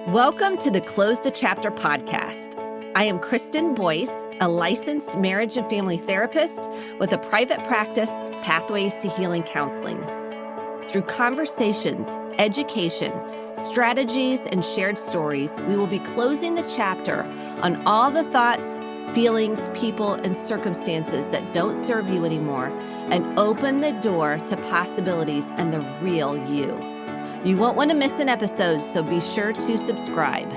Welcome to the Close the Chapter podcast. I am Kristen Boyce, a licensed marriage and family therapist with a private practice, Pathways to Healing Counseling. Through conversations, education, strategies, and shared stories, we will be closing the chapter on all the thoughts, feelings, people, and circumstances that don't serve you anymore and open the door to possibilities and the real you. You won't want to miss an episode, so be sure to subscribe.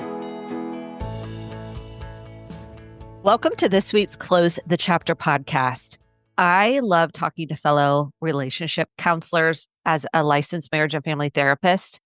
Welcome to this week's Close the Chapter podcast. I love talking to fellow relationship counselors as a licensed marriage and family therapist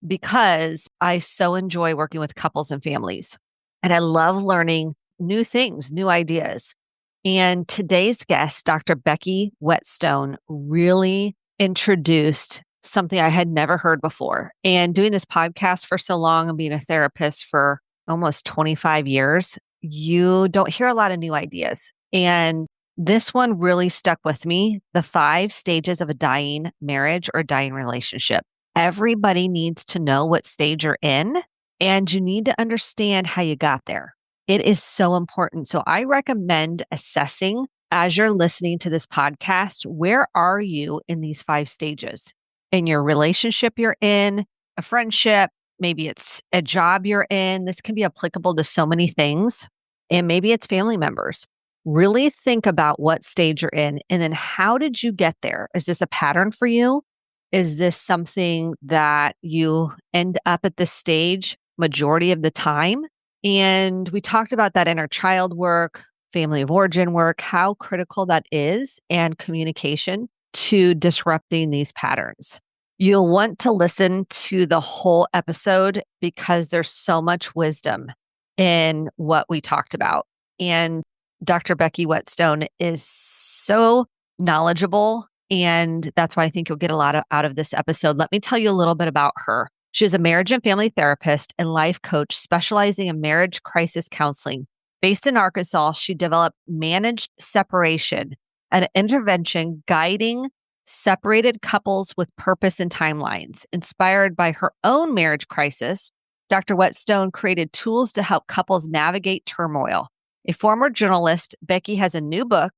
because I so enjoy working with couples and families. And I love learning new things, new ideas. And today's guest, Dr. Becky Whetstone, really introduced something I had never heard before. And doing this podcast for so long and being a therapist for almost 25 years, you don't hear a lot of new ideas. And this one really stuck with me, the 5 stages of a dying marriage or dying relationship. Everybody needs to know what stage you're in, and you need to understand how you got there. It is so important. So I recommend assessing as you're listening to this podcast, where are you in these 5 stages? In your relationship you're in, a friendship, maybe it's a job you're in. This can be applicable to so many things. And maybe it's family members. Really think about what stage you're in and then how did you get there? Is this a pattern for you? Is this something that you end up at this stage majority of the time? And we talked about that inner child work, family of origin work, how critical that is, and communication to disrupting these patterns. You'll want to listen to the whole episode because there's so much wisdom in what we talked about. And Dr. Becky Whetstone is so knowledgeable, and that's why I think you'll get a lot out of this episode. Let me tell you a little bit about her. She is a marriage and family therapist and life coach specializing in marriage crisis counseling. Based in Arkansas, she developed Managed Separation, an intervention guiding separated couples with purpose and timelines. Inspired by her own marriage crisis, Dr. Whetstone created tools to help couples navigate turmoil. A former journalist, Becky has a new book,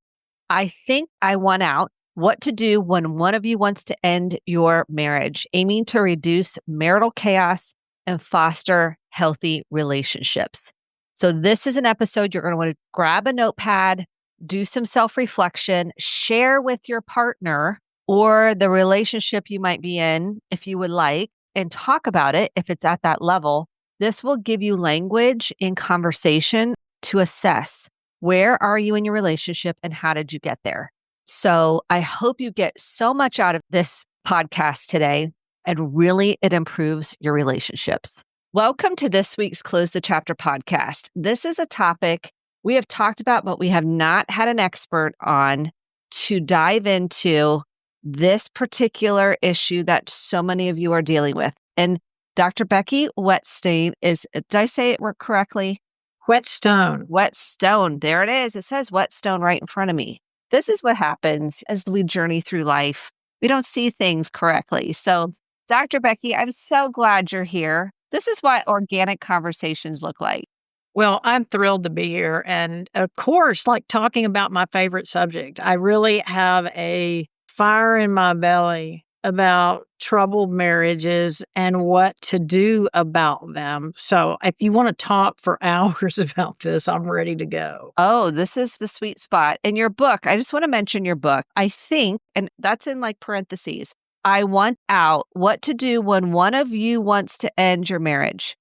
I Think I Won Out: What to Do When One of You Wants to End Your Marriage, aiming to reduce marital chaos and foster healthy relationships. So this is an episode you're going to want to grab a notepad, do some self-reflection, share with your partner or the relationship you might be in, if you would like, and talk about it if it's at that level. This will give you language in conversation to assess where are you in your relationship and how did you get there. So I hope you get so much out of this podcast today, and really it improves your relationships. Welcome to this week's Close the Chapter podcast. This is a topic we have talked about, but we have not had an expert on to dive into this particular issue that so many of you are dealing with. And Dr. Becky Whetstone is, did I say it correctly? Whetstone. Whetstone. There it is. It says Whetstone right in front of me. This is what happens as we journey through life. We don't see things correctly. So, Dr. Becky, I'm so glad you're here. This is what organic conversations look like. Well, I'm thrilled to be here. And of course, like talking about my favorite subject, I really have a fire in my belly about troubled marriages and what to do about them. So if you want to talk for hours about this, I'm ready to go. Oh, this is the sweet spot. And your book, I just want to mention your book. I think, and that's in like parentheses, I Want Out: What to Do When One of You Wants to End Your Marriage.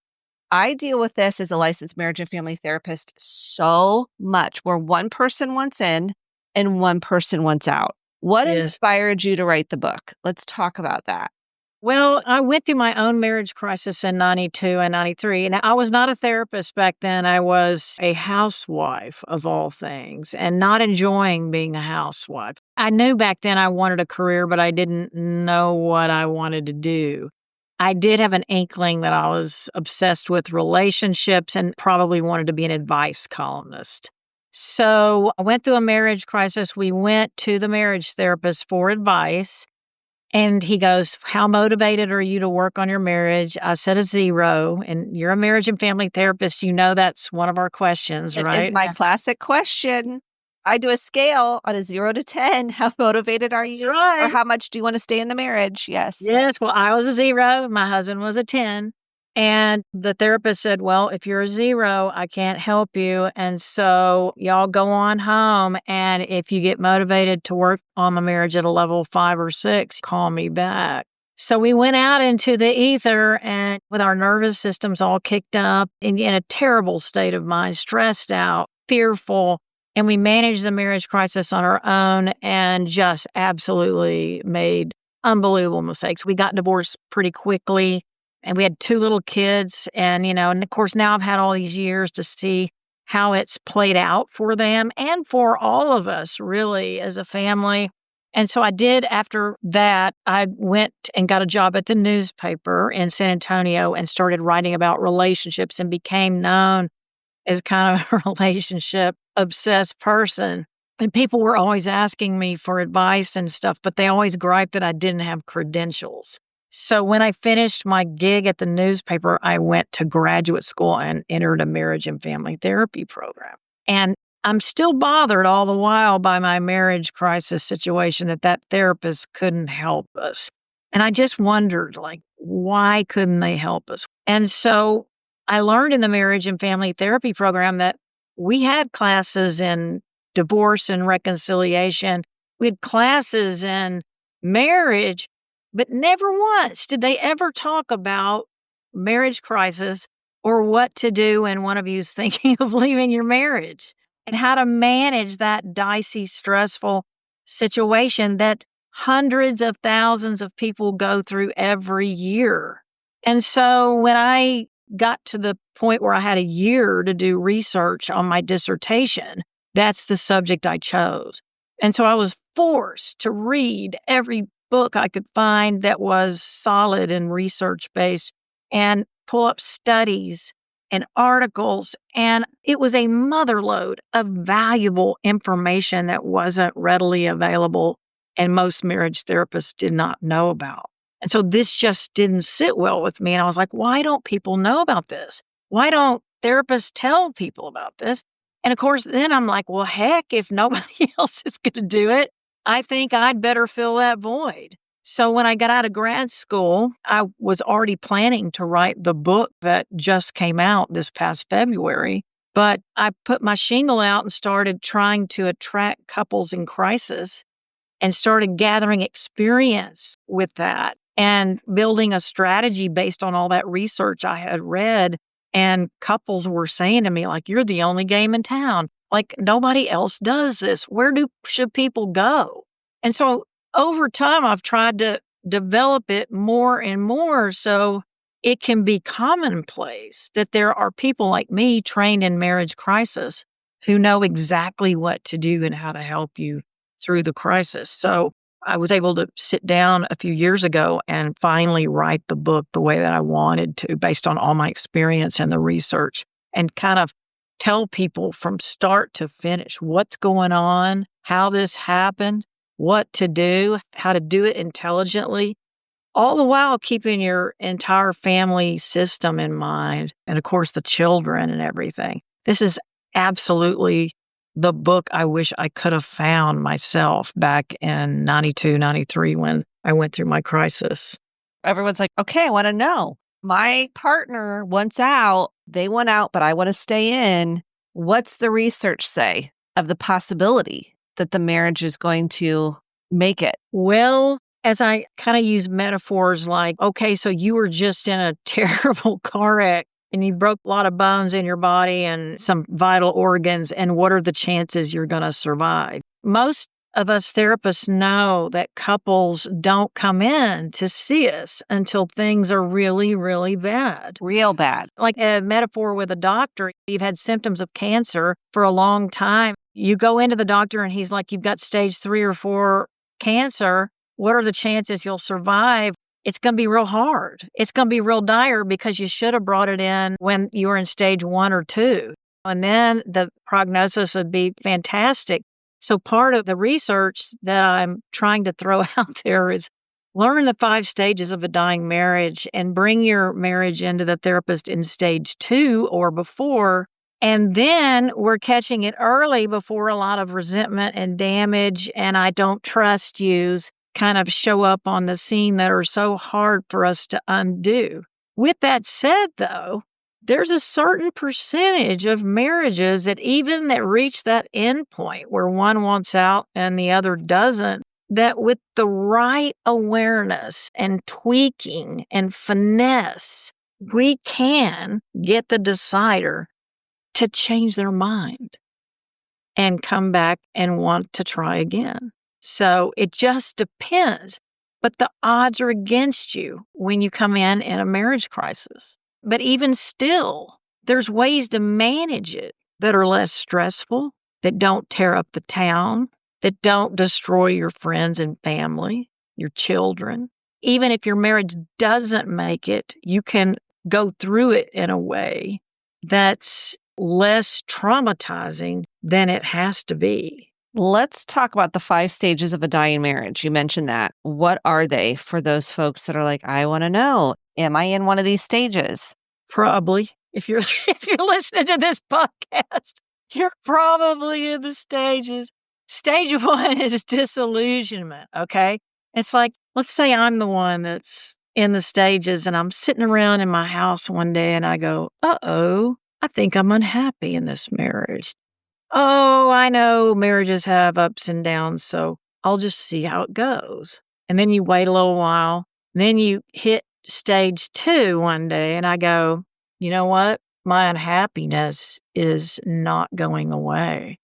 I deal with this as a licensed marriage and family therapist so much, where one person wants in and one person wants out. What inspired you to write the book? Let's talk about that. Well, I went through my own marriage crisis in 92 and 93. And I was not a therapist back then. I was a housewife of all things and not enjoying being a housewife. I knew back then I wanted a career, but I didn't know what I wanted to do. I did have an inkling that I was obsessed with relationships and probably wanted to be an advice columnist. So I went through a marriage crisis. We went to the marriage therapist for advice. And he goes, how motivated are you to work on your marriage? I said a 0. And you're a marriage and family therapist. You know that's one of our questions, It is right? my classic question. I do a scale on a 0 to 10. How motivated are you? Or Right. how much do you want to stay in the marriage? Yes. Yes. Well, I was a 0. My husband was a 10. And the therapist said, well, if you're a 0, I can't help you. And so y'all go on home. And if you get motivated to work on the marriage at a level 5 or 6, call me back. So we went out into the ether and with our nervous systems all kicked up and in a terrible state of mind, stressed out, fearful. And we managed the marriage crisis on our own and just absolutely made unbelievable mistakes. We got divorced pretty quickly. And we had 2 little kids and of course, now I've had all these years to see how it's played out for them and for all of us really as a family. And so I did after that, I went and got a job at the newspaper in San Antonio and started writing about relationships and became known as kind of a relationship obsessed person. And people were always asking me for advice and stuff, but they always griped that I didn't have credentials. So when I finished my gig at the newspaper, I went to graduate school and entered a marriage and family therapy program. And I'm still bothered all the while by my marriage crisis situation that therapist couldn't help us. And I just wondered, like, why couldn't they help us? And so I learned in the marriage and family therapy program that we had classes in divorce and reconciliation. We had classes in marriage, but never once did they ever talk about marriage crisis or what to do when one of you is thinking of leaving your marriage and how to manage that dicey, stressful situation that hundreds of thousands of people go through every year. And so when I got to the point where I had a year to do research on my dissertation, that's the subject I chose. And so I was forced to read every book I could find that was solid and research based and pull up studies and articles. And it was a motherlode of valuable information that wasn't readily available and most marriage therapists did not know about. And so this just didn't sit well with me. And I was like, why don't people know about this? Why don't therapists tell people about this? And of course, then I'm like, well, heck, if nobody else is going to do it, I think I'd better fill that void. So when I got out of grad school, I was already planning to write the book that just came out this past February. But I put my shingle out and started trying to attract couples in crisis and started gathering experience with that and building a strategy based on all that research I had read. And couples were saying to me, like, you're the only game in town. Like, nobody else does this. Should people go? And so over time, I've tried to develop it more and more so it can be commonplace that there are people like me trained in marriage crisis who know exactly what to do and how to help you through the crisis. So I was able to sit down a few years ago and finally write the book the way that I wanted to, based on all my experience and the research, and kind of tell people from start to finish what's going on, how this happened, what to do, how to do it intelligently, all the while keeping your entire family system in mind, and of course the children and everything. This is absolutely the book I wish I could have found myself back in 92, 93 when I went through my crisis. Everyone's like, okay, I want to know. My partner wants out. They want out, but I want to stay in. What's the research say of the possibility that the marriage is going to make it? Well, as I kind of use metaphors like, okay, so you were just in a terrible car wreck and you broke a lot of bones in your body and some vital organs, and what are the chances you're going to survive? Most of us therapists know that couples don't come in to see us until things are really, really bad. Real bad. Like a metaphor with a doctor, you've had symptoms of cancer for a long time. You go into the doctor and he's like, you've got stage 3 or 4 cancer. What are the chances you'll survive? It's going to be real hard. It's going to be real dire because you should have brought it in when you were in stage 1 or 2. And then the prognosis would be fantastic. So part of the research that I'm trying to throw out there is learn the 5 stages of a dying marriage and bring your marriage into the therapist in stage 2 or before. And then we're catching it early before a lot of resentment and damage and I don't trust yous kind of show up on the scene that are so hard for us to undo. With that said, though, there's a certain percentage of marriages that even that reach that end point where one wants out and the other doesn't, that with the right awareness and tweaking and finesse, we can get the decider to change their mind and come back and want to try again. So it just depends. But the odds are against you when you come in a marriage crisis. But even still, there's ways to manage it that are less stressful, that don't tear up the town, that don't destroy your friends and family, your children. Even if your marriage doesn't make it, you can go through it in a way that's less traumatizing than it has to be. Let's talk about the 5 stages of a dying marriage. You mentioned that. What are they for those folks that are like, I want to know, am I in one of these stages? Probably. If you're if you're listening to this podcast, you're probably in the stages. Stage 1 is disillusionment, okay? It's like, let's say I'm the one that's in the stages and I'm sitting around in my house one day and I go, uh-oh, I think I'm unhappy in this marriage. Oh, I know marriages have ups and downs, so I'll just see how it goes. And then you wait a little while, and then you hit stage 2 one day, and I go, you know what? My unhappiness is not going away.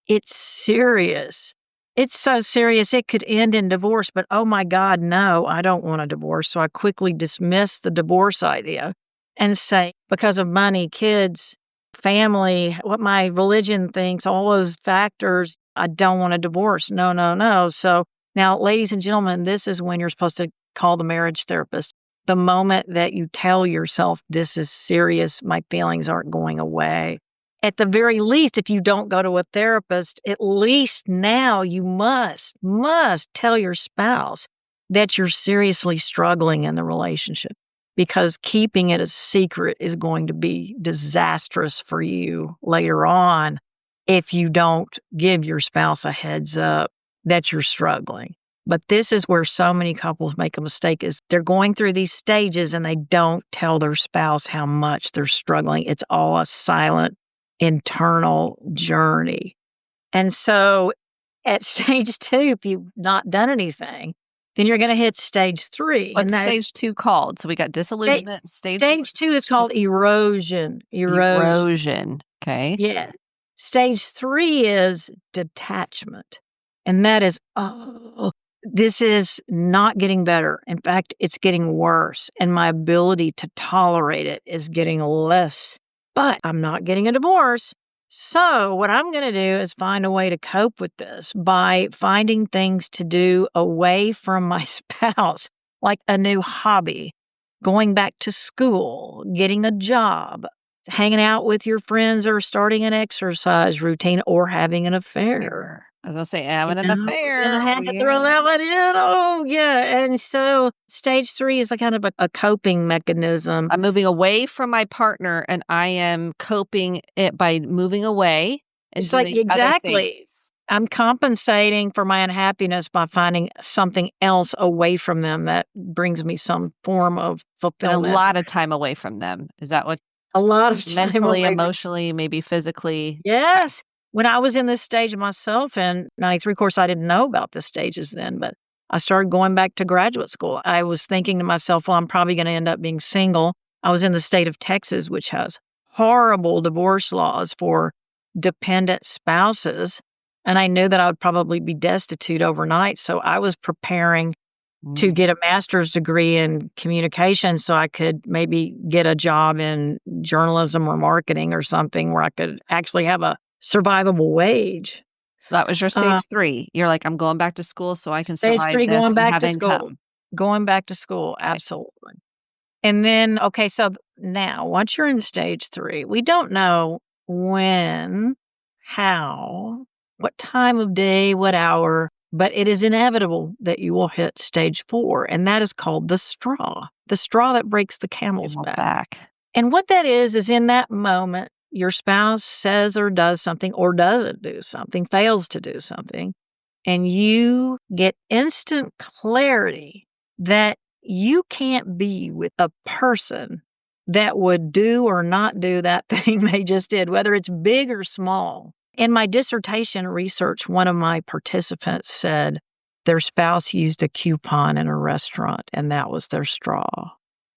It's serious. It's so serious it could end in divorce, but oh my God, no, I don't want a divorce. So I quickly dismiss the divorce idea and say, because of money, kids, family, what my religion thinks, all those factors, I don't want a divorce. No, no, no. So now, ladies and gentlemen, this is when you're supposed to call the marriage therapist. The moment that you tell yourself, this is serious, my feelings aren't going away. At the very least, if you don't go to a therapist, at least now you must tell your spouse that you're seriously struggling in the relationship, because keeping it a secret is going to be disastrous for you later on if you don't give your spouse a heads up that you're struggling. But this is where so many couples make a mistake, is they're going through these stages and they don't tell their spouse how much they're struggling. It's all a silent internal journey. And so at stage 2, if you've not done anything, then you're going to hit stage 3. What's stage 2 called? So we got disillusionment. Stage 2 is called erosion. Erosion. Okay. Yeah. Stage 3 is detachment. And that is, this is not getting better. In fact, it's getting worse. And my ability to tolerate it is getting less. But I'm not getting a divorce. So what I'm going to do is find a way to cope with this by finding things to do away from my spouse, like a new hobby, going back to school, getting a job, hanging out with your friends, or starting an exercise routine, or having an affair. I was going to say, having an affair. I had to throw that one in. Oh, yeah. And so stage 3 is a kind of a coping mechanism. I'm moving away from my partner and I am coping it by moving away and it's like, doing exactly. other things. I'm compensating for my unhappiness by finding something else away from them that brings me some form of fulfillment. And a lot of time away from them. Is that what? A lot of time mentally, emotionally, maybe physically. Yes. When I was in this stage myself in 93, of course, I didn't know about the stages then, but I started going back to graduate school. I was thinking to myself, well, I'm probably going to end up being single. I was in the state of Texas, which has horrible divorce laws for dependent spouses. And I knew that I would probably be destitute overnight. So I was preparing to get a master's degree in communication so I could maybe get a job in journalism or marketing or something where I could actually have a survivable wage. So that was your stage 3. You're like, I'm going back to school so I can stage survive 3, this going back and have to income. school. Going back to school, absolutely. And then, okay, so now once you're in stage 3, we don't know when, how, what time of day, what hour but it is inevitable that you will hit stage 4, and that is called the straw that breaks the camel's back. And what that is in that moment, your spouse says or does something or doesn't do something, fails to do something, and you get instant clarity that you can't be with a person that would do or not do that thing they just did, whether it's big or small. In my dissertation research, one of my participants said their spouse used a coupon in a restaurant, and that was their straw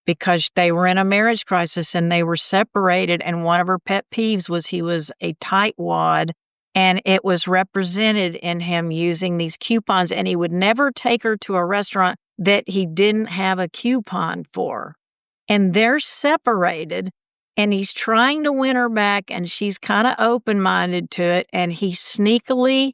because they were in a marriage crisis and they were separated. And one of her pet peeves was he was a tightwad, and it was represented in him using these coupons, and he would never take her to a restaurant that he didn't have a coupon for. And they're separated, and he's trying to win her back, and she's kind of open-minded to it, and he sneakily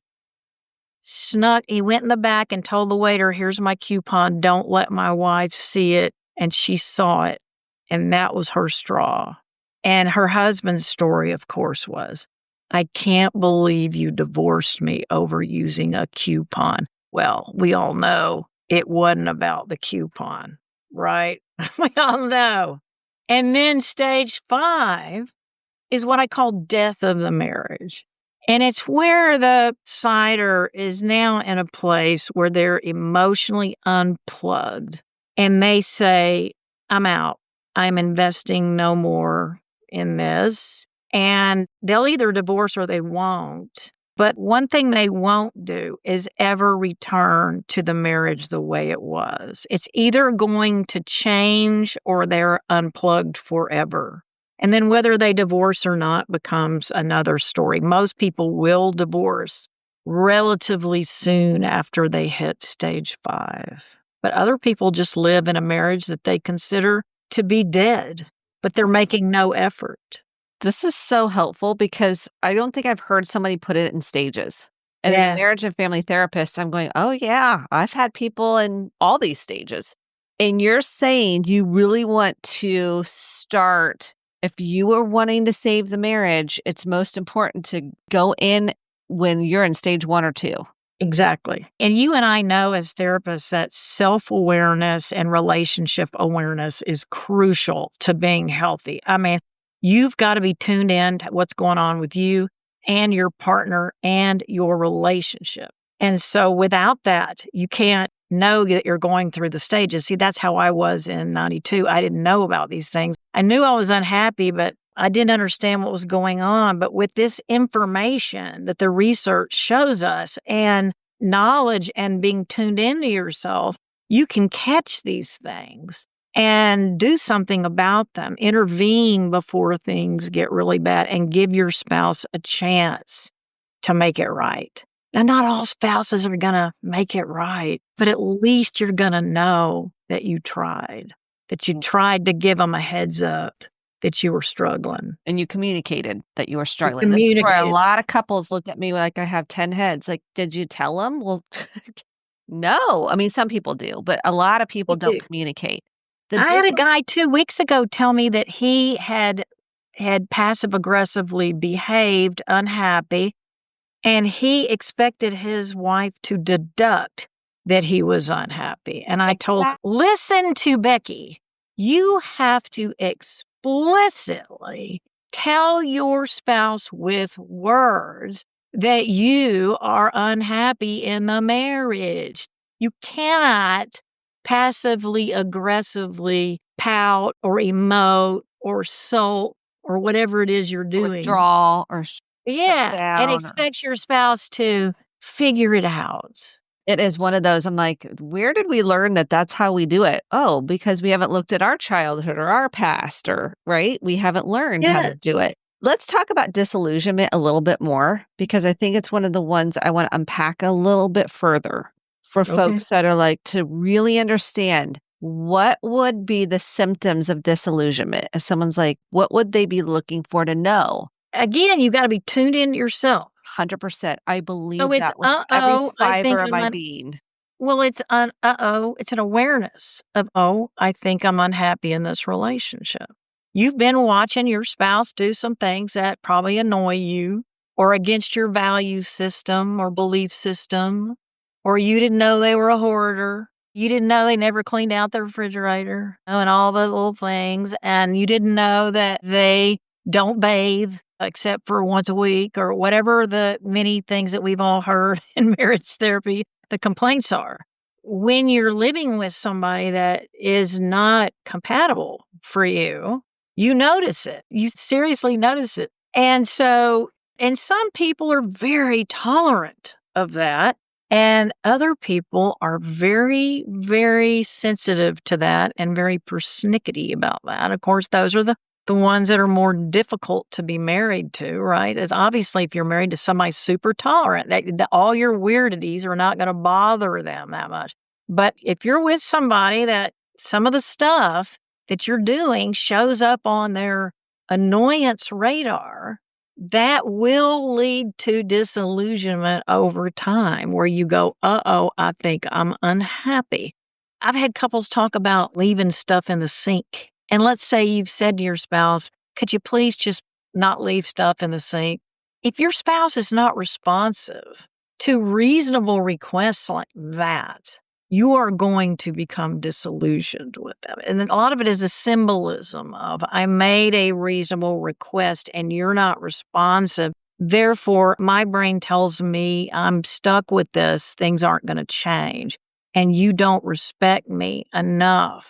he went in the back and told the waiter, "Here's my coupon, don't let my wife see it," and she saw it, and that was her straw. And her husband's story, of course, was, "I can't believe you divorced me over using a coupon." Well, we all know it wasn't about the coupon, right? We all know. And then stage 5 is what I call death of the marriage. And it's where the sider is now in a place where they're emotionally unplugged. And they say, "I'm out. I'm investing no more in this." And they'll either divorce or they won't. But one thing they won't do is ever return to the marriage the way it was. It's either going to change or they're unplugged forever. And then whether they divorce or not becomes another story. Most people will divorce relatively soon after they hit stage 5. But other people just live in a marriage that they consider to be dead, but they're making no effort. This is so helpful because I don't think I've heard somebody put it in stages. And as a marriage and family therapist, I'm going, oh, yeah, I've had people in all these stages. And you're saying you really want to start, if you are wanting to save the marriage, it's most important to go in when you're in stage 1 or 2. Exactly. And you and I know as therapists that self-awareness and relationship awareness is crucial to being healthy. I mean, you've got to be tuned in to what's going on with you and your partner and your relationship. And so without that, you can't know that you're going through the stages. See, that's how I was in 92. I didn't know about these things. I knew I was unhappy, but I didn't understand what was going on. But with this information that the research shows us and knowledge and being tuned into yourself, you can catch these things and do something about them, intervene before things get really bad, and give your spouse a chance to make it right. Now, not all spouses are going to make it right, but at least you're going to know that you tried to give them a heads up that you were struggling. And you communicated that you were struggling. This is where a lot of couples look at me like I have 10 heads. Like, did you tell them? Well, no. I mean, some people do, but a lot of people don't communicate. I had a guy 2 weeks ago tell me that he had passive aggressively behaved unhappy, and he expected his wife to deduct that he was unhappy. And I told him, listen to Becky, you have to explicitly tell your spouse with words that you are unhappy in the marriage. You cannot passively aggressively pout or emote or sulk or whatever it is you're doing. Withdraw or and expect your spouse to figure it out. It is one of those, I'm like, where did we learn that that's how we do it? Oh, because we haven't looked at our childhood or our past, or right? We haven't learned how to do it. Let's talk about disillusionment a little bit more, because I think it's one of the ones I want to unpack a little bit further for folks that are like, to really understand what would be the symptoms of disillusionment. If someone's like, what would they be looking for to know? Again, you got to be tuned in yourself. 100%. I believe that with every fiber of my being. Well, it's an awareness of, I think I'm unhappy in this relationship. You've been watching your spouse do some things that probably annoy you or against your value system or belief system. or you didn't know they were a hoarder. You didn't know they never cleaned out the refrigerator, and all the little things. And you didn't know that they don't bathe except for once a week, or whatever the many things that we've all heard in marriage therapy, the complaints are. When you're living with somebody that is not compatible for you, you notice it. You seriously notice it. And some people are very tolerant of that. And other people are very, very sensitive to that and very persnickety about that. Of course, those are the ones that are more difficult to be married to, right? Is obviously if you're married to somebody super tolerant, that all your weirdities are not going to bother them that much. But if you're with somebody that some of the stuff that you're doing shows up on their annoyance radar, that will lead to disillusionment over time, where you go, uh-oh, I think I'm unhappy. I've had couples talk about leaving stuff in the sink. And let's say you've said to your spouse, could you please just not leave stuff in the sink? If your spouse is not responsive to reasonable requests like that, you are going to become disillusioned with them. And then a lot of it is the symbolism of, I made a reasonable request and you're not responsive. Therefore, my brain tells me I'm stuck with this. Things aren't going to change. And you don't respect me enough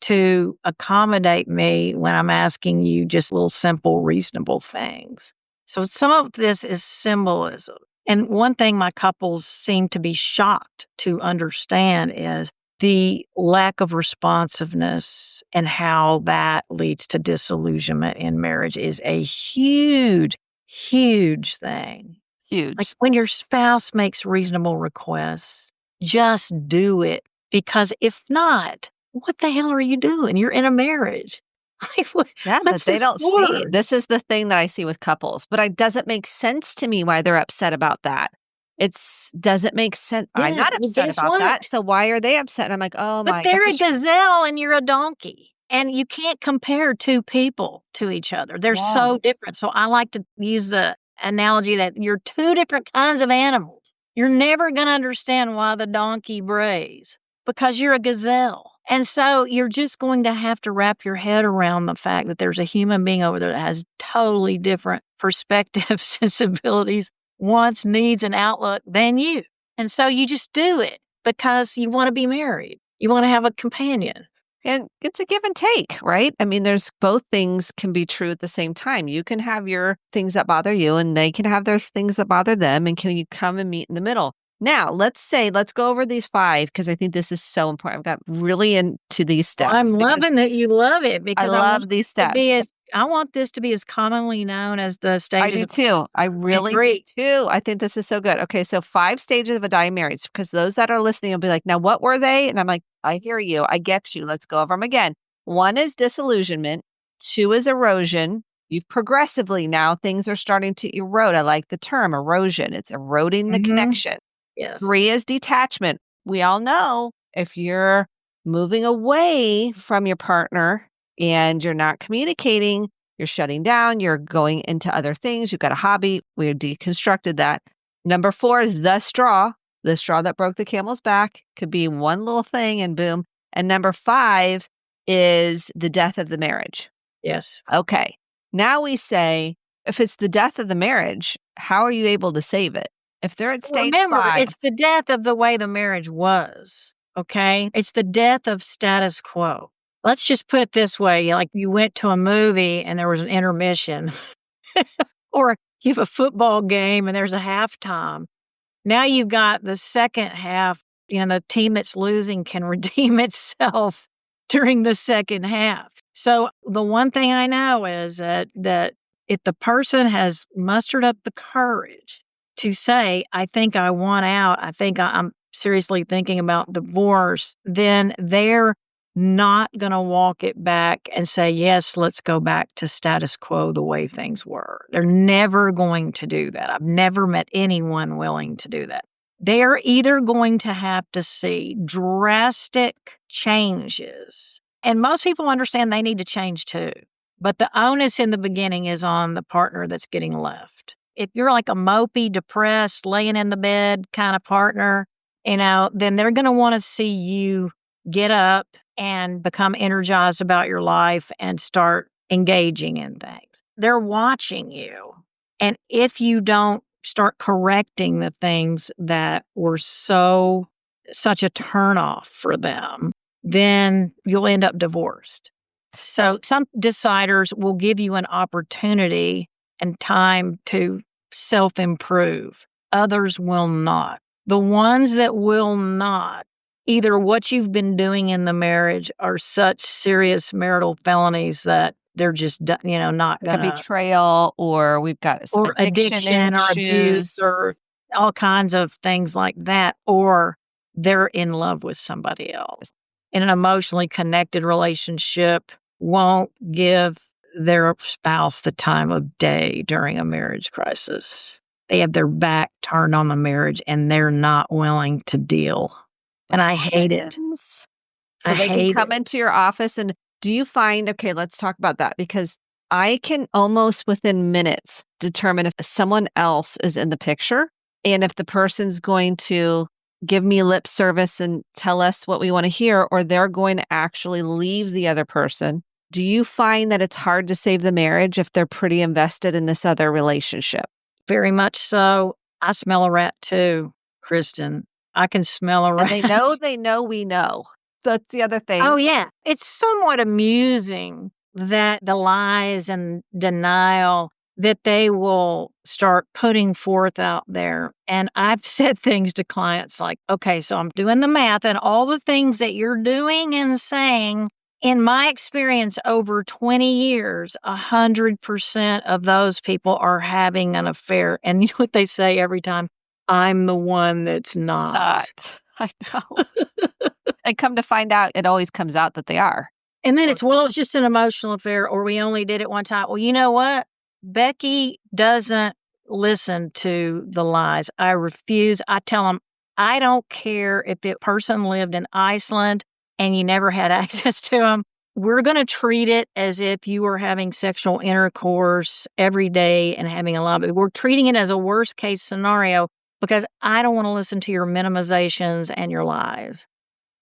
to accommodate me when I'm asking you just little simple, reasonable things. So some of this is symbolism. And one thing my couples seem to be shocked to understand is the lack of responsiveness, and how that leads to disillusionment in marriage is a huge, huge thing. Huge. Like when your spouse makes reasonable requests, just do it. Because if not, what the hell are you doing? You're in a marriage. Yeah, but What's they this don't see. for? This is the thing that I see with couples, but it doesn't make sense to me why they're upset about that. It's doesn't make sense. I'm Yeah, not well, upset guess about that. what? So why are they upset? And I'm like, oh But my they're a gosh. gazelle and you're a donkey. And you can't compare two people to each other. They're Yeah. so different. So I like to use the analogy that you're two different kinds of animals. You're never going to understand why the donkey brays, because you're a gazelle. And so you're just going to have to wrap your head around the fact that there's a human being over there that has totally different perspectives, sensibilities, wants, needs, and outlook than you. And so you just do it because you want to be married. You want to have a companion. And it's a give and take, right? I mean, there's both things can be true at the same time. You can have your things that bother you and they can have their things that bother them. And can you come and meet in the middle? Now, let's go over these 5 because I think this is so important. I've got really into these Well, I'm steps because loving that you love it, I because love these steps. I want this to be as commonly known as the I stages do of too. I I really do agree. too. I think this is so good. Okay, so 5 stages of a dying marriage, because those that are listening will be like, now what were they? And I'm like, I hear you. I get you. Let's go over them again. 1 is disillusionment. 2 is erosion. You've progressively now things are starting to erode. I like the term erosion. It's eroding the Mhm. connection. Yes. 3 is detachment. We all know if you're moving away from your partner and you're not communicating, you're shutting down, you're going into other things, you've got a hobby. We deconstructed that. Number 4 is the straw that broke the camel's back. Could be one little thing and boom. And number 5 is the death of the marriage. Yes. Okay. Now we say, if it's the death of the marriage, how are you able to save it? If they're at stage Remember, 5, it's the death of the way the marriage was, okay? It's the death of status quo. Let's just put it this way, like you went to a movie and there was an intermission, or you have a football game and there's a halftime. Now you've got the second half, the team that's losing can redeem itself during the second half. So the one thing I know is that if the person has mustered up the courage to say, I think I want out, I think I'm seriously thinking about divorce, then they're not going to walk it back and say, yes, let's go back to status quo the way things were. They're never going to do that. I've never met anyone willing to do that. They're either going to have to see drastic changes, and most people understand they need to change too. But the onus in the beginning is on the partner that's getting left. If you're like a mopey, depressed, laying in the bed kind of partner, then they're going to want to see you get up and become energized about your life and start engaging in things. They're watching you. And if you don't start correcting the things that were such a turnoff for them, then you'll end up divorced. So some deciders will give you an opportunity and time to self-improve. Others will not. The ones that will not, either what you've been doing in the marriage are such serious marital felonies that they're just, not going to. Betrayal, or we've got Or addiction or abuse or all kinds of things like that, or they're in love with somebody else. In an emotionally connected relationship, won't give their spouse the time of day during a marriage crisis. They have their back turned on the marriage and they're not willing to deal. And I hate it. So they can come into your office, and do you find, okay, let's talk about that, because I can almost within minutes determine if someone else is in the picture and if the person's going to give me lip service and tell us what we want to hear, or they're going to actually leave the other person. Do you find that it's hard to save the marriage if they're pretty invested in this other relationship? Very much so. I smell a rat too, Kristen. I can smell a rat. And they know we know. That's the other thing. Oh, yeah. It's somewhat amusing that the lies and denial that they will start putting forth out there. And I've said things to clients like, okay, so I'm doing the math, and all the things that you're doing and saying, in my experience over 20 years, 100% of those people are having an affair. And you know what they say every time? I'm the one that's not. I know. And come to find out, it always comes out that they are. And then it's just an emotional affair, or we only did it one time. Well, you know what? Becky doesn't listen to the lies. I refuse. I tell them, I don't care if the person lived in Iceland and you never had access to them. We're going to treat it as if you were having sexual intercourse every day and having a lot of it. We're treating it as a worst case scenario because I don't want to listen to your minimizations and your lies.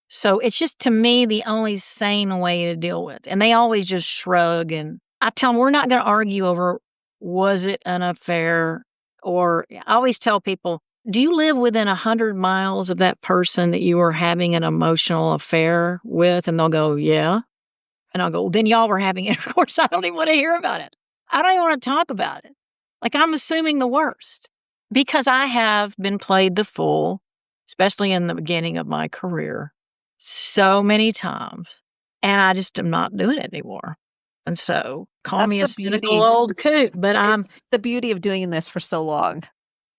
So it's just, to me, the only sane way to deal with. And they always just shrug. And I tell them, we're not going to argue over, was it an affair? Or I always tell people, do you live within 100 miles of that person that you were having an emotional affair with? And they'll go, yeah. And I'll go, well, then y'all were having intercourse. I don't even want to hear about it. I don't even want to talk about it. Like, I'm assuming the worst because I have been played the fool, especially in the beginning of my career, so many times. And I just am not doing it anymore. And so call me a cynical old coot, but it's the beauty of doing this for so long.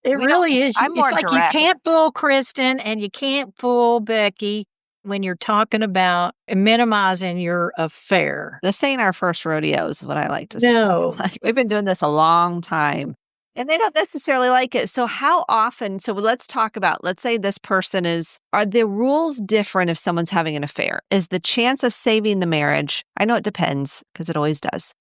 It really is. I'm more like direct. You can't fool Kristen and you can't fool Becky when you're talking about minimizing your affair. This ain't our first rodeo is what I like to say. Like, we've been doing this a long time. And they don't necessarily like it. So how often, so let's talk about, let's say this person are the rules different if someone's having an affair? Is the chance of saving the marriage, I know it depends because it always does.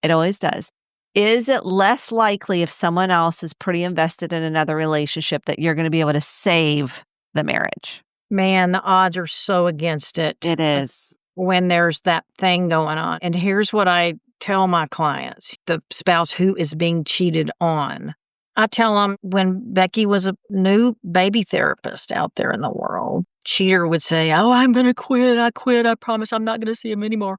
It always does. Is it less likely if someone else is pretty invested in another relationship that you're going to be able to save the marriage? Man, the odds are so against it. It is. When there's that thing going on. And here's what I tell my clients, the spouse who is being cheated on. I tell them, when Becky was a new baby therapist out there in the world, cheater would say, oh, I'm going to quit. I quit. I promise I'm not going to see him anymore.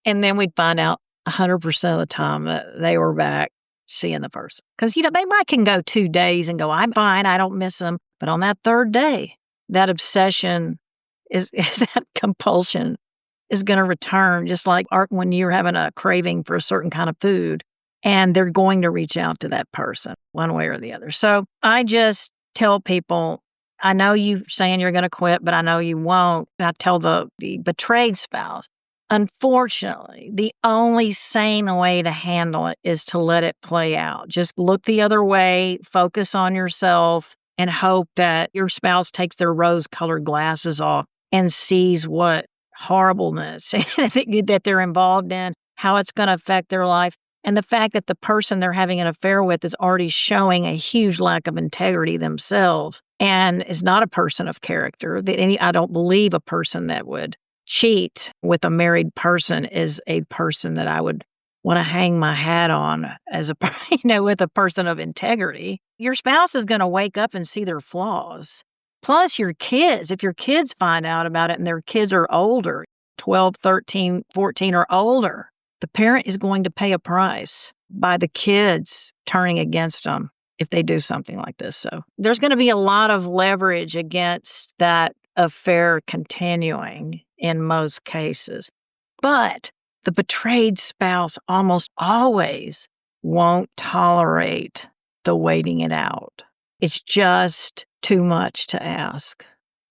And then we'd find out 100% of the time that they were back seeing the person. Because, they might can go 2 days and go, I'm fine. I don't miss him. But on that third day, that obsession that compulsion is going to return, just like when you're having a craving for a certain kind of food, and they're going to reach out to that person one way or the other. So I just tell people, I know you're saying you're going to quit, but I know you won't. And I tell the betrayed spouse, unfortunately, the only sane way to handle it is to let it play out. Just look the other way, focus on yourself, and hope that your spouse takes their rose-colored glasses off and sees what horribleness that they're involved in, how it's going to affect their life. And the fact that the person they're having an affair with is already showing a huge lack of integrity themselves and is not a person of character. I don't believe a person that would cheat with a married person is a person that I would want to hang my hat on as with a person of integrity. Your spouse is going to wake up and see their flaws. Plus your kids, if your kids find out about it and their kids are older, 12, 13, 14 or older, the parent is going to pay a price by the kids turning against them if they do something like this. So there's going to be a lot of leverage against that affair continuing in most cases. But the betrayed spouse almost always won't tolerate the waiting it out. It's just too much to ask.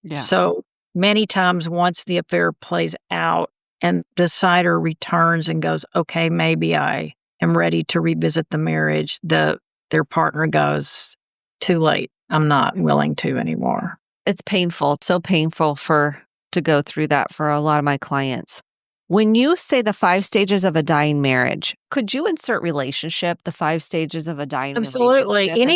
Yeah. So many times once the affair plays out and the decider returns and goes, okay, maybe I am ready to revisit the marriage, their partner goes, too late. I'm not willing to anymore. It's painful, so painful to go through that for a lot of my clients. When you say the 5 stages of a dying marriage, could you insert relationship, the 5 stages of a dying Absolutely. relationship? And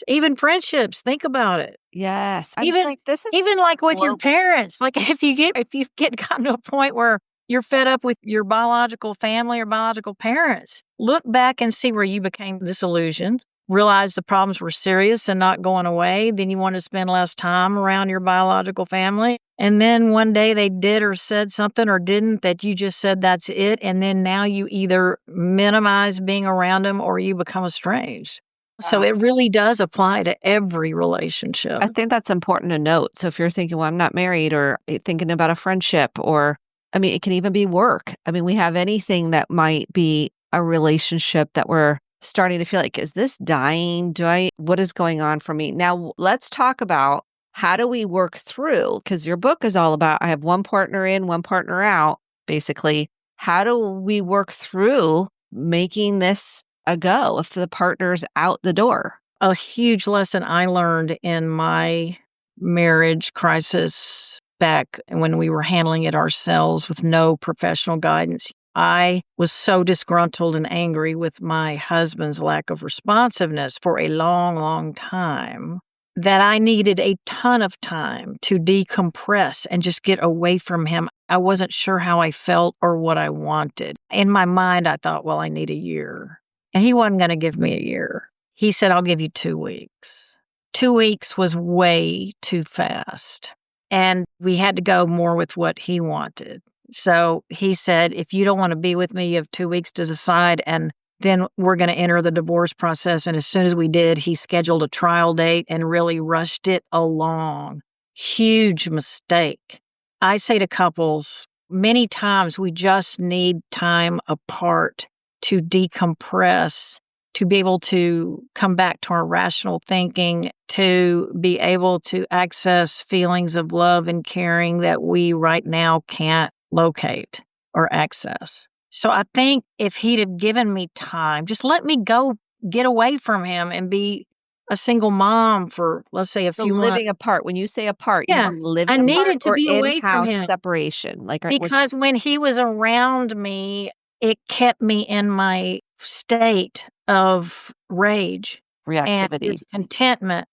even friendships, think about it. Yes. I'm Even, just like, this is even like with your global. parents, like if you get gotten to a point where you're fed up with your biological family or biological parents, look back and see where you became disillusioned, realize the problems were serious and not going away. Then you want to spend less time around your biological family. And then one day they did or said something or didn't that you just said that's it. And then now you either minimize being around them or you become estranged. So it really does apply to every relationship. I think that's important to note. So if you're thinking, well, I'm not married, or thinking about a friendship, or, I mean, it can even be work. I mean, we have anything that might be a relationship that we're starting to feel like, is this dying? What is going on for me? Now, let's talk about how do we work through, because your book is all about, I have one partner in, one partner out, basically. How do we work through making this a go if the partner's out the door? A huge lesson I learned in my marriage crisis back when we were handling it ourselves with no professional guidance. I was so disgruntled and angry with my husband's lack of responsiveness for a long, long time that I needed a ton of time to decompress and just get away from him. I wasn't sure how I felt or what I wanted. In my mind, I thought, well, I need a year. And he wasn't going to give me a year. He said, I'll give you 2 weeks. 2 weeks was way too fast. And we had to go more with what he wanted. So he said, if you don't want to be with me, you have 2 weeks to decide. And then we're going to enter the divorce process. And as soon as we did, he scheduled a trial date and really rushed it along. Huge mistake. I say to couples, many times we just need time apart to decompress, to be able to come back to our rational thinking, to be able to access feelings of love and caring that we right now can't locate or access. So I think if he'd have given me time, just let me go get away from him and be a single mom for, let's say, a few months. Living apart. When you say apart, Yeah, you mean living I apart needed to or be away from in-house him. separation? Because when he was around me, it kept me in my state of rage and reactivity. discontentment.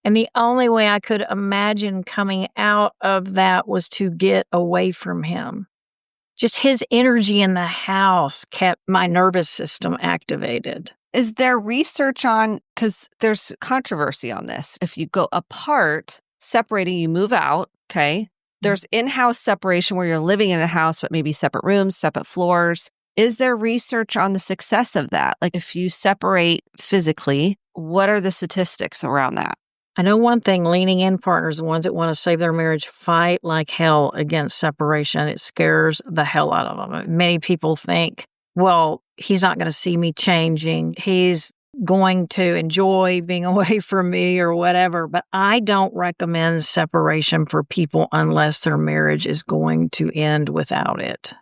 And the only way I could imagine coming out of that was to get away from him. Just his energy in the house kept my nervous system activated. Is there research on, because there's controversy on this, if you go apart, separating, you move out, okay? There's in-house separation where you're living in a house, but maybe separate rooms, separate floors. Is there research on the success of that? Like if you separate physically, what are the statistics around that? I know one thing, leaning in partners, the ones that want to save their marriage, fight like hell against separation. It scares the hell out of them. Many people think, well, he's not going to see me changing. He's going to enjoy being away from me or whatever. But I don't recommend separation for people unless their marriage is going to end without it.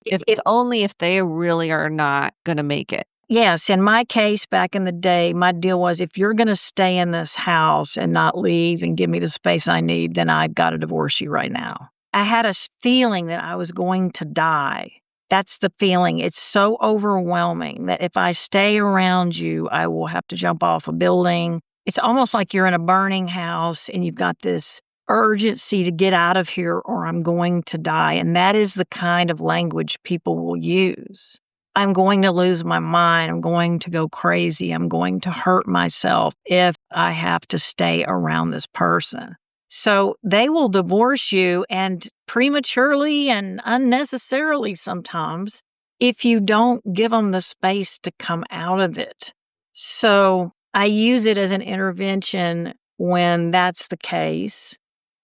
It's only if they really are not going to make it. Yes. In my case, back in the day, my deal was if you're going to stay in this house and not leave and give me the space I need, then I've got to divorce you right now. I had a feeling that I was going to die That's the feeling. It's so overwhelming that if I stay around you, I will have to jump off a building. It's almost like you're in a burning house and you've got this urgency to get out of here or I'm going to die. And that is the kind of language people will use. I'm going to lose my mind. I'm going to go crazy. I'm going to hurt myself if I have to stay around this person. So they will divorce you, and prematurely and unnecessarily sometimes, if you don't give them the space to come out of it. So I use it as an intervention when that's the case.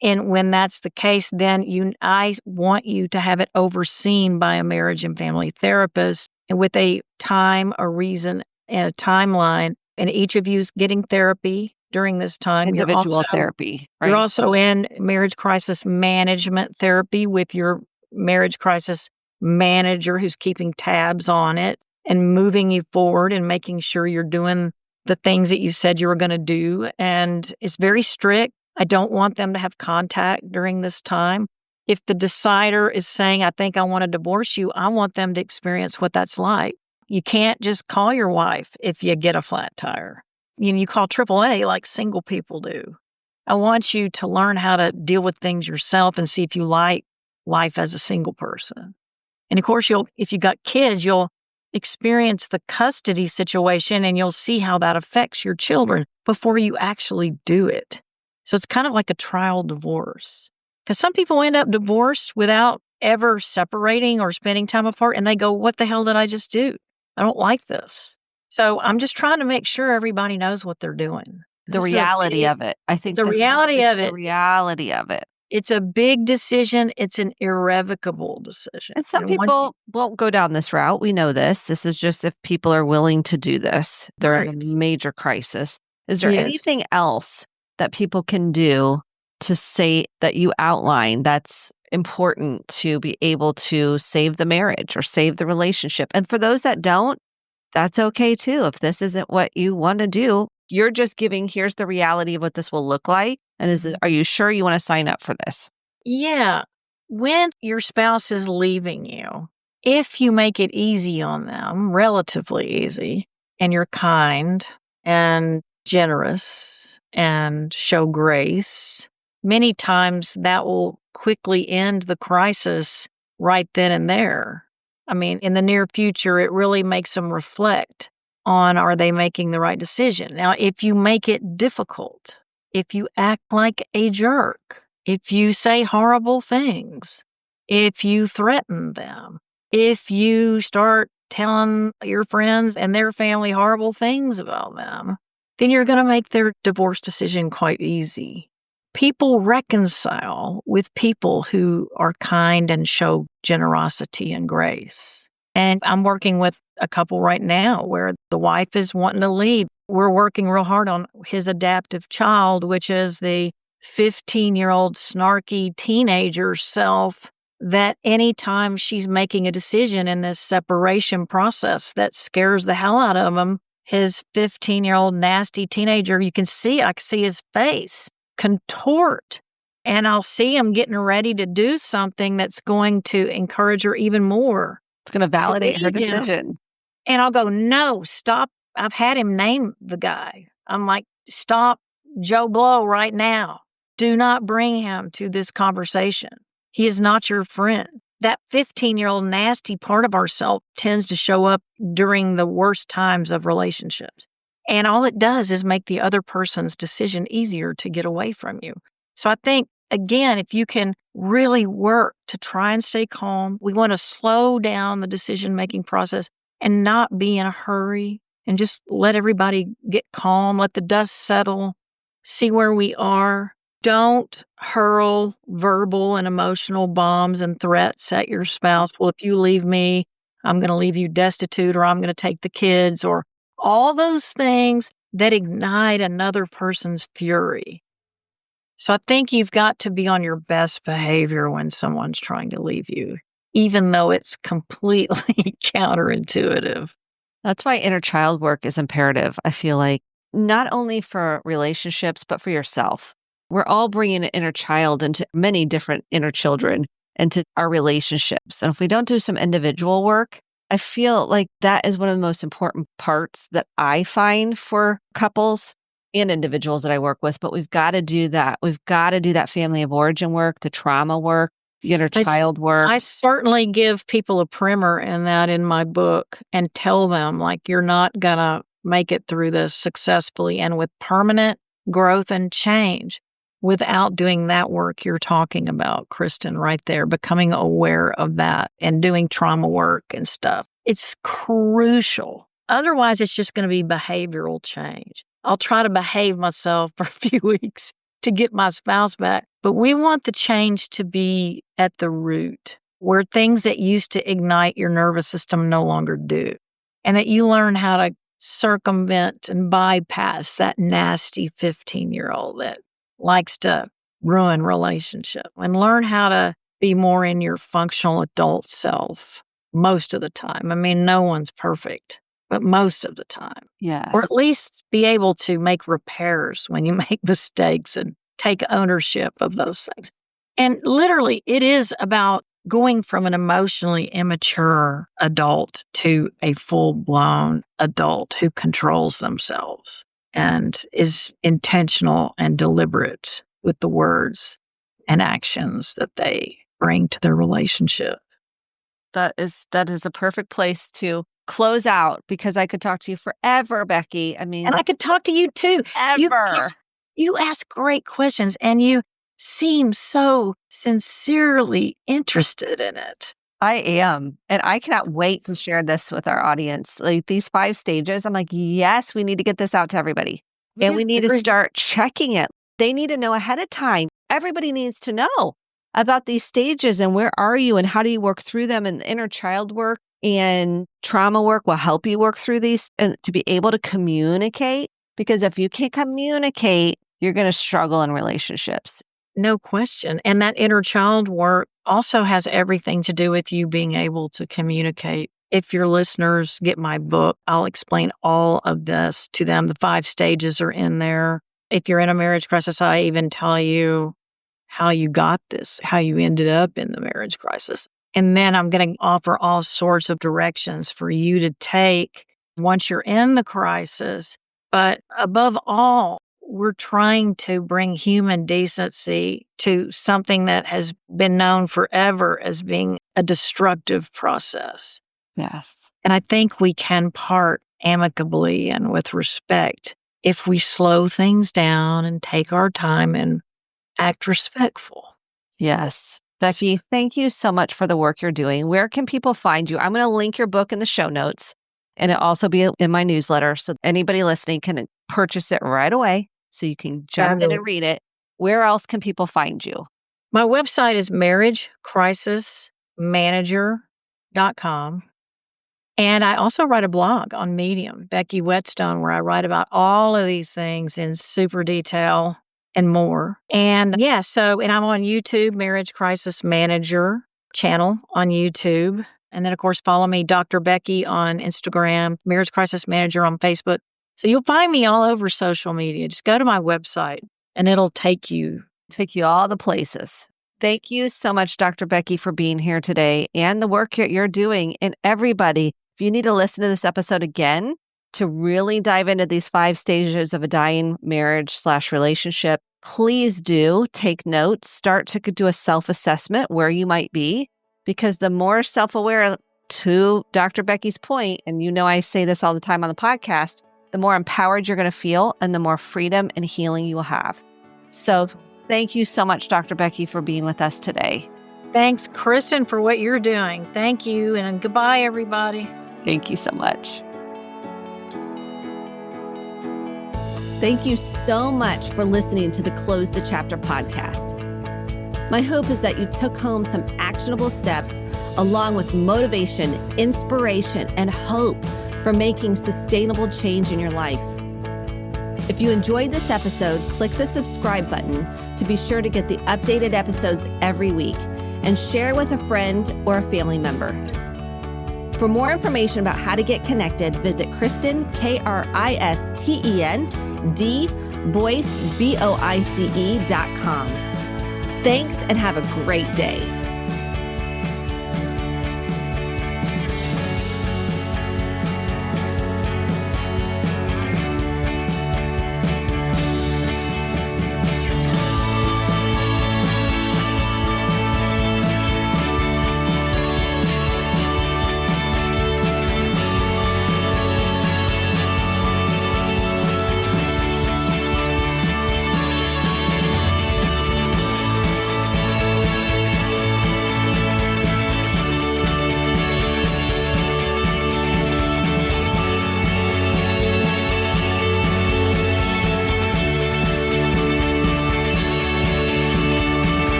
And when that's the case, then I want you to have it overseen by a marriage and family therapist and with a time, a reason, and a timeline. And each of you is getting therapy during this time. Individual therapy, right? You're also in marriage crisis management therapy with your marriage crisis manager who's keeping tabs on it and moving you forward and making sure you're doing the things that you said you were going to do. And it's very strict. I don't want them to have contact during this time. If the decider is saying, I think I want to divorce you, I want them to experience what that's like. You can't just call your wife if you get a flat tire. You call AAA like single people do. I want you to learn how to deal with things yourself and see if you like life as a single person. And of course, if you got kids, you'll experience the custody situation and you'll see how that affects your children before you actually do it. So it's kind of like a trial divorce. Because some people end up divorced without ever separating or spending time apart, and they go, what the hell did I just do? I don't like this. So I'm just trying to make sure everybody knows what they're doing. The reality of it. I think the reality of it. The reality of it. It's a big decision. It's an irrevocable decision. And some people won't go down this route. We know this. This is just if people are willing to do this. They're in a major crisis. Is there anything else that people can do to say that you outline that's important to be able to save the marriage or save the relationship? And for those that don't, that's okay too. If this isn't what you want to do, you're just giving, here's the reality of what this will look like. And are you sure you want to sign up for this? Yeah. When your spouse is leaving you, if you make it easy on them, relatively easy, and you're kind and generous and show grace, many times that will quickly end the crisis right then and there. I mean, in the near future, it really makes them reflect on, are they making the right decision? Now, if you make it difficult, if you act like a jerk, if you say horrible things, if you threaten them, if you start telling your friends and their family horrible things about them, then you're going to make their divorce decision quite easy. People reconcile with people who are kind and show generosity and grace. And I'm working with a couple right now where the wife is wanting to leave. We're working real hard on his adaptive child, which is the 15-year-old snarky teenager self that anytime she's making a decision in this separation process that scares the hell out of him, his 15-year-old nasty teenager, I can see his face contort. And I'll see him getting ready to do something that's going to encourage her even more. It's going to validate her decision. And I'll go, no, stop. I've had him name the guy. I'm like, stop Joe Blow right now. Do not bring him to this conversation. He is not your friend. That 15-year-old nasty part of ourselves tends to show up during the worst times of relationships. And all it does is make the other person's decision easier to get away from you. So I think, again, if you can really work to try and stay calm, we want to slow down the decision-making process and not be in a hurry and just let everybody get calm, let the dust settle, see where we are. Don't hurl verbal and emotional bombs and threats at your spouse. Well, if you leave me, I'm going to leave you destitute, or I'm going to take the kids, or all those things that ignite another person's fury. So I think you've got to be on your best behavior when someone's trying to leave you, even though it's completely counterintuitive. That's why inner child work is imperative. I feel like not only for relationships, but for yourself. We're all bringing an inner child into many different inner children. into our relationships. And if we don't do some individual work, I feel like that is one of the most important parts that I find for couples and individuals that I work with. But we've got to do that. We've got to do that family of origin work, the trauma work, the inner child work. I certainly give people a primer in that in my book and tell them, like, you're not going to make it through this successfully and with permanent growth and change without doing that work you're talking about, Kristen, right there, becoming aware of that and doing trauma work and stuff. It's crucial. Otherwise, it's just going to be behavioral change. I'll try to behave myself for a few weeks to get my spouse back. But we want the change to be at the root, where things that used to ignite your nervous system no longer do. And that you learn how to circumvent and bypass that nasty 15-year-old that likes to ruin relationship, and learn how to be more in your functional adult self most of the time. I mean, no one's perfect, but most of the time. Yes. Or at least be able to make repairs when you make mistakes and take ownership of those things. And literally, it is about going from an emotionally immature adult to a full-blown adult who controls themselves and is intentional and deliberate with the words and actions that they bring to their relationship. That is a perfect place to close out, because I could talk to you forever, Becky. I mean, and I could talk to you too. Ever. You ask great questions, and you seem so sincerely interested in it. I am. And I cannot wait to share this with our audience. Like these 5 stages, I'm like, yes, we need to get this out to everybody. And we need to start checking it. They need to know ahead of time. Everybody needs to know about these stages and where are you and how do you work through them, and inner child work and trauma work will help you work through these and to be able to communicate. Because if you can't communicate, you're going to struggle in relationships. No question. And that inner child work also has everything to do with you being able to communicate. If your listeners get my book, I'll explain all of this to them. The 5 stages are in there. If you're in a marriage crisis, I even tell you how you got this, how you ended up in the marriage crisis. And then I'm going to offer all sorts of directions for you to take once you're in the crisis. But above all, we're trying to bring human decency to something that has been known forever as being a destructive process. Yes. And I think we can part amicably and with respect if we slow things down and take our time and act respectful. Yes. Becky, thank you so much for the work you're doing. Where can people find you? I'm going to link your book in the show notes, and it'll also be in my newsletter so anybody listening can purchase it right away so you can jump in and read it. Where else can people find you? My website is marriagecrisismanager.com. And I also write a blog on Medium, Becky Whetstone, where I write about all of these things in super detail and more. And and I'm on YouTube, Marriage Crisis Manager channel on YouTube. And then, of course, follow me, Dr. Becky, on Instagram, Marriage Crisis Manager on Facebook. So you'll find me all over social media. Just go to my website and it'll take you all the places. Thank you so much, Dr. Becky, for being here today and the work you're doing. And everybody, if you need to listen to this episode again to really dive into these 5 stages of a dying marriage/relationship, please do take notes. Start to do a self-assessment where you might be, because the more self-aware, to Dr. Becky's point, and you know I say this all the time on the podcast, the more empowered you're going to feel and the more freedom and healing you will have. So thank you so much, Dr. Becky, for being with us today. Thanks, Kristen, for what you're doing. Thank you, and goodbye, everybody. Thank you so much. Thank you so much for listening to the Close the Chapter podcast. My hope is that you took home some actionable steps along with motivation, inspiration, and hope for making sustainable change in your life. If you enjoyed this episode, click the subscribe button to be sure to get the updated episodes every week, and share with a friend or a family member. For more information about how to get connected, visit Kristen, KRISTEN, Boyce, BOICE.com. Thanks and have a great day.